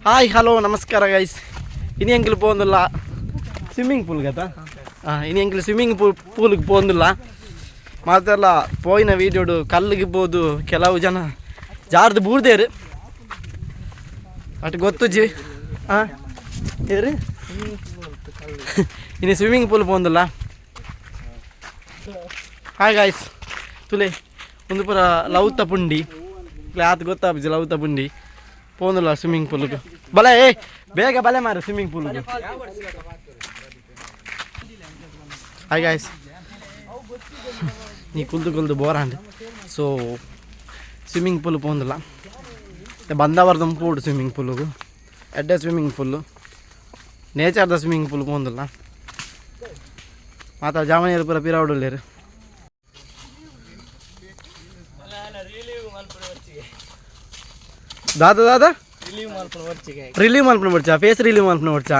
Hi hello ನಮಸ್ಕಾರ guys. ಇನಿ ಎಂಕಲ್ పోందుಲ್ಲ swimming pool కదా ఇని ఎంకల్ స్విమ్మింగ్ పూల్కి పోందుಲ್ಲ ಮಾತೆಲ್ಲ ಪೋಯಿನ ವೀಡಿಯೋಡು ಕಲ್ಲಿಗೆ ಬೋದು ಕೆಲವು ಜನ ಜಾರ್ದು ಬೂರ್ದೇರು ಅಟ್ ಗೊತ್ತುಜ್ಜಿ ಏರಿ ಇನಿ ಸ್ವಿಮ್ಮಿಂಗ್ ಪೂಲ್ పోందుಲ್ಲ. ಹಾಯ್ ಗಾಯ್ಸ್ ತುಲೆ ಒಂದು ಪುರ ಲೌತ ಪುಂಡಿ ಆತ ಗೊತ್ತಾಗ್ಬಿಜಿ ಲೌತ ಪುಂಡಿ పోందుಲ್ಲ ಸ್ವಿಮ್ಮಿಂಗ್ ಪೂಲ್ಗೆ ಬಲೆ ಬೇಗ ಬಲೆ ಮಾರು ಸ್ವಿಮ್ಮಿಂಗ್ ಪೂಲ್ಗೆ. ಹಾಯ್ ಗಾಯ್ಸ್ ನೀ ಕುಲ್ದು ಬೋರಾಂಡ್ ಸೊ ಸ್ವಿಮ್ಮಿಂಗ್ ಪೂಲ್ పోందుಲ್ಲ ಬಂದವರ್ದು ಪೂಡು ಸ್ವಿಮ್ಮಿಂಗ್ ಪೂಲ್ಗೆ ಎಡ್ಡೆ ಸ್ವಿಮ್ಮಿಂಗ್ ಪೂಲ್ ನೇಚರ್ದ ಸ್ವಿಮ್ಮಿಂಗ್ ಪೂಲ್ పోందుಲ್ಲ ಮಾತ ಜಾಮನಿಯರು ಪೂರ ಪಿರಾವಡುಲ್ಲೇರು. दादा रिलीव माल्पन पड़चा फेस रिलीव माल्पन पड़चा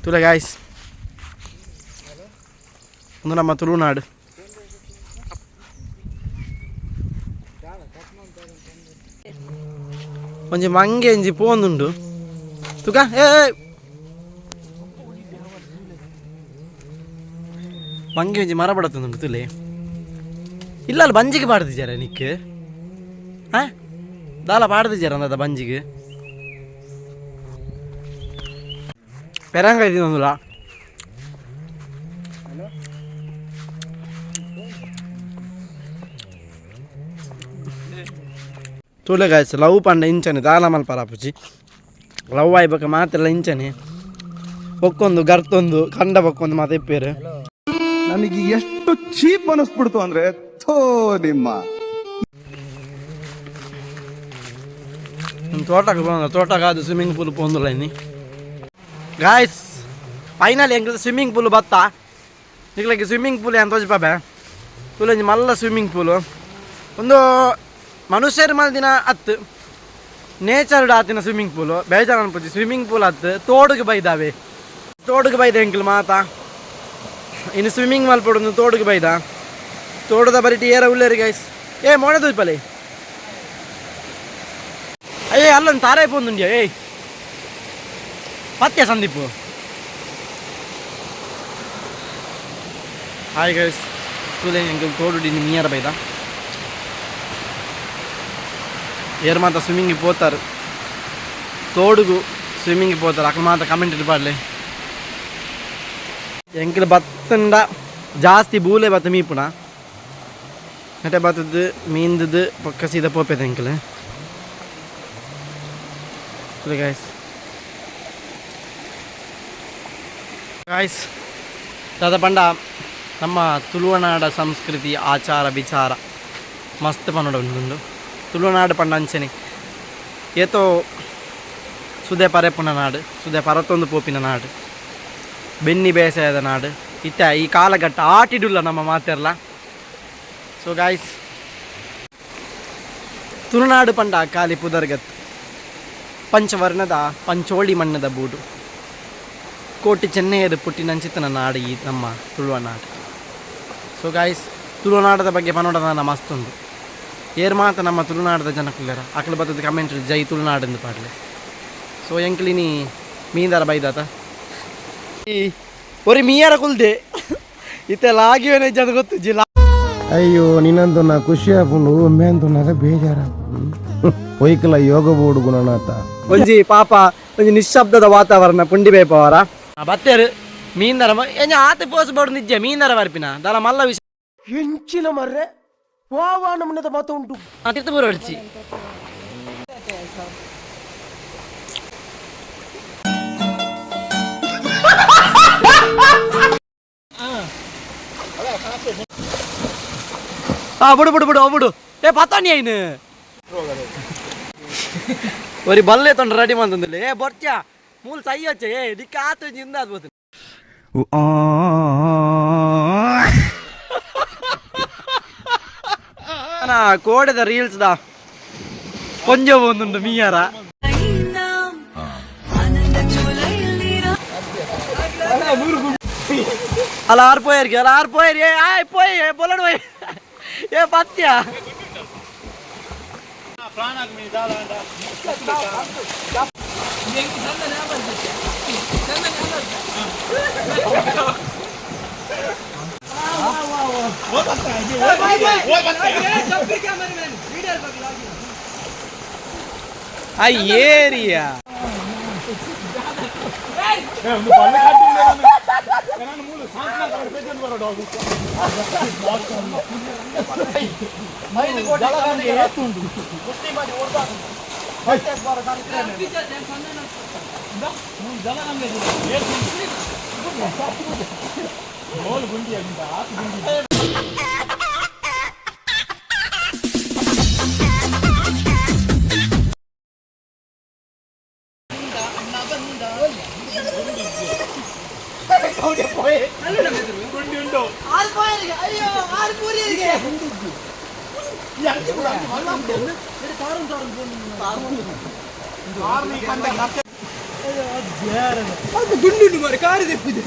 तुला गाइस ಒಂದು ನಮ್ಮ ತುಳುನಾಡು ಒಂಜಿ ಮಂಗೆ ಒಂಜಿ ಪೋಂದುಂಡು ತುಕ ಮಂಗೆ ಒಂಜಿ ಮರ ಬಡತುಂಡು ತುಲೆ ಇಲ್ಲ ಅಲ್ಲಿ ಬಂಜಿಗೆ ಪಾಡ್ದಿದ್ದಾರ ನಿಕ್ಕೆ ದಾಲ ಪಾಡ್ದಿದ್ದಾರ ಅಂದ ಬಂಜಿಗೆ ಪೆರಂಗ ಇದ್ದೀನೊಂದುಲ ತುಲೆ ಗಾಯ್ಸ್ ಲವ್ ಪಂಡ ಇಂಚನೆ ದಾಲ ಮಲ್ಪರಾಪುಜಿ ಲವ್ ಆಯ್ಬೇಕ ಮಾತೆಲ್ಲ ಇಂಚನೆ ಒಕ್ಕೊಂದು ಗರ್ತೊಂದು ಕಂಡ ಬಕ್ಕೊಂದು ಮಾತು ಇಪ್ಪೇರು ನನಗೆ ಎಷ್ಟು ಚೀಪ್ ಅನಿಸ್ಬಿಡ್ತು ಅಂದ್ರೆ ಥೋ ನಿಮ್ಮ ತೋಟಕ್ಕಾದ ಸ್ವಿಮ್ಮಿಂಗ್ ಪೂಲ್ పోందుಲ್ಲ ಇನ್ನಿ ಗಾಯ್ಸ್ ಫೈನಲ್ ಎಂಗ್ಲ ಸ್ವಿಮ್ಮಿಂಗ್ ಪೂಲ್ ಬತ್ತಾ ನಿಕ್ಲಕ್ಕೆ ಸ್ವಿಮ್ಮಿಂಗ್ ಪೂಲ್ ಅಂತ ತೋಜಿಪಾಬೆ ತುಲಂಜಿ ಮಲ್ಲ ಸ್ವಿಮ್ಮಿಂಗ್ ಪೂಲು ಒಂದು ಮನುಷ್ಯರು ಮಲ್ದಿನ ಹತ್ತು ನೇಚರ್ಡ್ ಆತಿನ ಸ್ವಿಮ್ಮಿಂಗ್ ಪೂಲು ಬೇಜಾರು ಅನ್ಪುಜಿ ಸ್ವಿಮ್ಮಿಂಗ್ ಪೂಲ್ ಹತ್ತು ತೋಡುಗೆ ಬೈದ ಎಂಕಲ್ ಮಾತಾ ಇನ್ನು ಸ್ವಿಮ್ಮಿಂಗ್ ಮಲ್ಪಡು ತೋಡುಗೆ ಬೈದ ತೋಟದ ಬರೀಟಿ ಏರ ಉಳ್ಳೇರಿ ಗೈಸ್ ಮೋಡದು ಪಲೆ ಅಯ್ಯೇ ಅಲ್ಲೊಂದು ತಾರೇ ಪೋಂದುಂಡ್ಯ ಪತ್ಯ ಸಂದೀಪು. ಹಾಯ್ ಗೈಸ್ ತುಲೆ ಎಂಕಲ್ ತೋಡು ನಿಯರ್ ಬೈದ ಏರ್ ಮಾತ್ರ ಸ್ವಿಮ್ಮಿಂಗಿಗೆ పోతారు తోడుగు స్విమ్మింగ్కి పోతారు అక్కడ మాత్రం కమెంట్ ఇవ్వాలి. ఎంకలు బత్తండ ಜಾಸ್ತಿ ಬೂಲೆ ಬತ್ತ ಮೀಪುಣ ನೆಟೆ ಬತ್ತದ್ದು ಮೀಂದದ್ದು ಪಕ್ಕ ಸೀದಾ ಪೋಪೇದ ಎಂಕಲು ಗಾಯ್ಸ್ ದಾದ ಪಂಡ ನಮ್ಮ ತುಳುನಾಡ ಸಂಸ್ಕೃತಿ ಆಚಾರ ವಿಚಾರ ಮಸ್ತ್ ಪನ್ನಡ ಉಂಟು. ತುಳುನಾಡು ಪಂಡ ಅಂಚನೆ ಏತೋ ಸುದೆ ಪರೆಪುನ ನಾಡು ಸುದೆ ಪರತೊಂದು ಪೋಪಿನ ನಾಡು ಬೆನ್ನಿ ಬೇಸಾಯದ ನಾಡು ಇತ್ತ ಈ ಕಾಲಘಟ್ಟ ಆಟಿಡುಲ್ಲ ನಮ್ಮ ಮಾತೆರ್ಲ. ಸೊ ಗಾಯ್ಸ್ ತುಳುನಾಡು ಪಂಡ ಕಾಲಿ ಪುದರ್ಗತ್ ಪಂಚವರ್ಣದ ಪಂಚೋಳಿ ಮಣ್ಣದ ಬೂಡು ಕೋಟಿ ಚೆನ್ನೈಯರು ಪುಟ್ಟಿನಂಚಿತನ ನಾಡು ಈ ನಮ್ಮ ತುಳುನಾಡು. ಸೊ ಗಾಯ್ಸ್ ತುಳುನಾಡದ ಬಗ್ಗೆ ಪನ್ನೋಡ ಮಸ್ತೊಂದು ಏರ್ ಮಾತ ನಮ್ಮ ತುಳುನಾಡದ ಜನಕ್ಕುಲ್ಲಾರ ಅಕ್ಲು ಬರ್ತದ ಕಮೆಂಟ್ ಜೈ ತುಳುನಾಡು ಎಂದು ಪಾಡ್ಲೆ. ಸೊ ಎಂಕ್ಲಿನಿ ಮೀಂದಾರ ಬೈದಾತ ಒರಿ ಮೀಯಾರ ಕುಲ್ದೆ ಇತ್ತೆಲ್ಲ ಆಗಿವೇನೆ ಜನ ಗೊತ್ತು ಜಿಲ್ಲ. ಅಯ್ಯೋ ನಿನ್ನಂದು ನಾ ಖುಷಿ ಆಗ್ಕೊಂಡು ಒಮ್ಮೆ ಅಂತೂ ನಾಗ ಬೇಜಾರ ಒಯ್ಕಲ ಯೋಗ ಬೋರ್ಡು ಗುಣನಾಥ ಒಂಜಿ ಪಾಪ ಒಂಜಿ ನಿಶ್ಶಬ್ದದ ವಾತಾವರಣ ಪುಂಡಿ ಬೇಪವರ ಬತ್ತೇರು ಮೀಂದರ ಆತ ಪೋಸ್ ಬೋರ್ಡು ನಿಜ ಮೀಂದರ ಬರ್ಪಿನ ದಾಲ ಮಲ್ಲ ವಿಷಯ ಹೆಂಚಿನ ಮರ್ರೆ ವಾವಾನ ಮನೆದ ಮಾತು ಉಂಟು ತೀರ್ಥಪುರ ಹೊಡ್ಚಿ ಬಿಡು ಪತ್ತಾನಿ ಐನು ഒരു ബല്ലേ തൊണ്ട റെഡി വന്നില്ലേ ബൊർച്ച മൂൽ സൈ വെച്ചേ ഡിക്ക് ആത്ത് ചിന്ത അത് ಕೋಡೆದ ರೀಲ್ಸ್ ದಾ ಕೊಂಜ ಒಂದುಂಡು ಮೀಯಾರ ಅಲ್ಲ ಆರು ಪೋಯರ್ಗೆ ಅಲ್ಲ ಆರು ಪೋಯರ್ ಆಯ್ ಪೋಯ್ ಬೋಲಡ್ ಪೋಯ್ ಏ ಪತ್ಯ ಏರಿಯಾ ಗುಂಡು ಮಾರಿ ಕಾರು ತೆಪ್ಪಿದೆ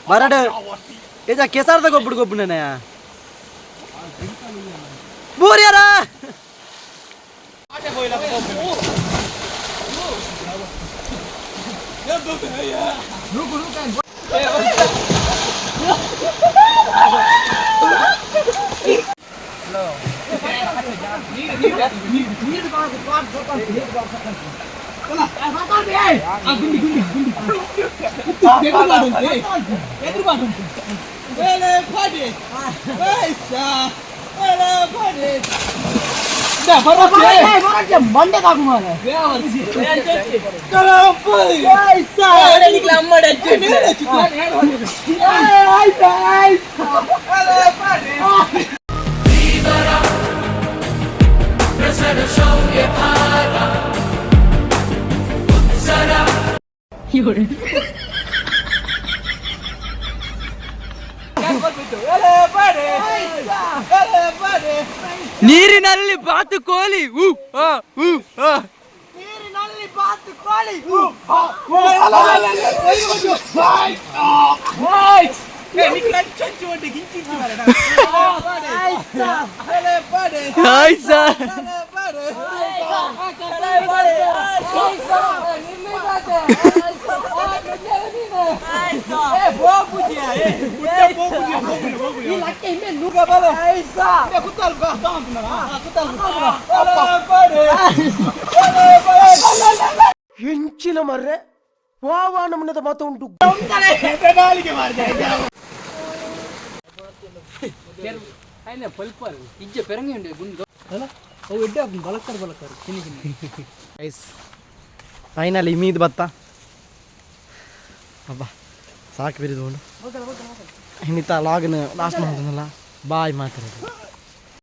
ಬರಡು ಏಜ ಕೆಸಾರ್ದಾಗ ಒಬ್ಬಡಿಗೊಬ್ಬನೇ ಬೂರ್ಯಾರ ಮಂಡೆ ನೀರಿನಲ್ಲಿ ಬಾತುಕೋಳಿ ನೀರಿನಲ್ಲಿ ಬಾತುಕೋಳಿ ಹೆಂಚಿನ ಮರ್ರೆ ವಾವ ನಮ್ಮನೆ ಮಾತು ಉಂಟು ಫೈನಲಿ ಮೀದು ಬತ್ತ ಅಬ್ಬ ಸಾಕು ಬಿರಿದುಕೊಂಡು ಇನ್ನಿತ ಲಾಗ್ನ ಲಾಸ್ಟ್ ಮಾಡ್ತಾನಲ್ಲ ಬಾಯ್ ಮಾತಾಡೋದು